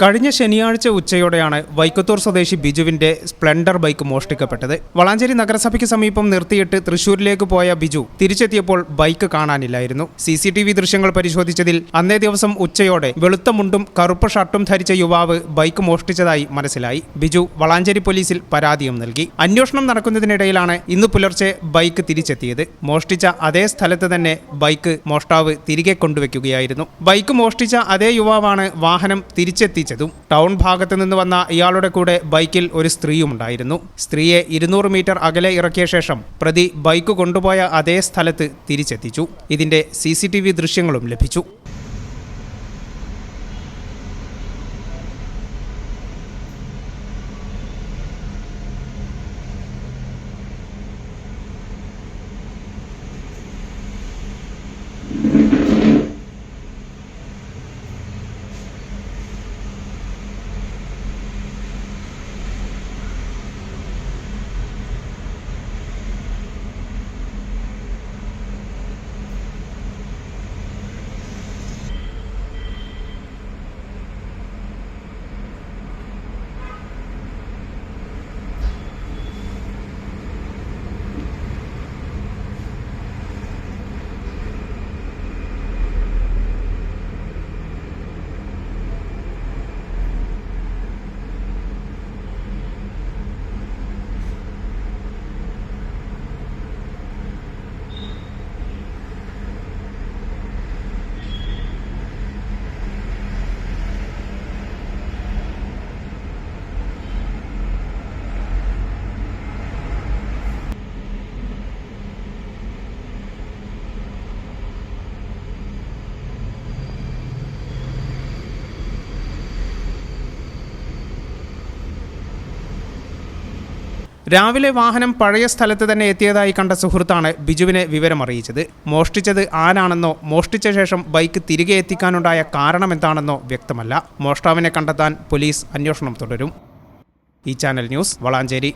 കഴിഞ്ഞ ശനിയാഴ്ച ഉച്ചയോടെയാണ് വൈക്കത്തൂർ സ്വദേശി ബിജുവിന്റെ സ്പ്ലെൻഡർ ബൈക്ക് മോഷ്ടിക്കപ്പെട്ടത്. വളാഞ്ചേരി നഗരസഭയ്ക്ക് സമീപം നിർത്തിയിട്ട് തൃശൂരിലേക്ക് പോയ ബിജു തിരിച്ചെത്തിയപ്പോൾ ബൈക്ക് കാണാനില്ലായിരുന്നു. CCTV ദൃശ്യങ്ങൾ പരിശോധിച്ചതിൽ അന്നേ ദിവസം ഉച്ചയോടെ വെളുത്ത മുണ്ടും കറുപ്പ് ഷർട്ടും ധരിച്ച യുവാവ് ബൈക്ക് മോഷ്ടിച്ചതായി മനസ്സിലായി. ബിജു വളാഞ്ചേരി പോലീസിൽ പരാതിയും നൽകി. അന്വേഷണം നടക്കുന്നതിനിടയിലാണ് ഇന്ന് പുലർച്ചെ ബൈക്ക് തിരിച്ചെത്തിയത്. മോഷ്ടിച്ച അതേ സ്ഥലത്ത് തന്നെ ബൈക്ക് മോഷ്ടാവ് തിരികെ കൊണ്ടുവയ്ക്കുകയായിരുന്നു. ബൈക്ക് മോഷ്ടിച്ച അതേ യുവാവാണ് വാഹനം തിരിച്ചെത്തിച്ചത്. ടൗൺ ഭാഗത്ത് നിന്ന് വന്ന ഇയാളുടെ കൂടെ ബൈക്കിൽ ഒരു സ്ത്രീയുമുണ്ടായിരുന്നു. സ്ത്രീയെ 200 മീറ്റർ അകലെ ഇറക്കിയ ശേഷം പ്രതി ബൈക്ക് കൊണ്ടുപോയ അതേ സ്ഥലത്ത് തിരിച്ചെത്തിച്ചു. ഇതിന്റെ CCTV ദൃശ്യങ്ങളും ലഭിച്ചു. രാവിലെ വാഹനം പഴയ സ്ഥലത്ത് തന്നെ എത്തിയതായി കണ്ട സുഹൃത്താണ് ബിജുവിനെ വിവരമറിയിച്ചത്. മോഷ്ടിച്ചത് ആരാണെന്നോ മോഷ്ടിച്ച ശേഷം ബൈക്ക് തിരികെ എത്തിക്കാനുണ്ടായ കാരണമെന്താണെന്നോ വ്യക്തമല്ല. മോഷ്ടാവിനെ കണ്ടെത്താൻ പോലീസ് അന്വേഷണം തുടരും. ഈ ചാനൽ ന്യൂസ് വളാഞ്ചേരി.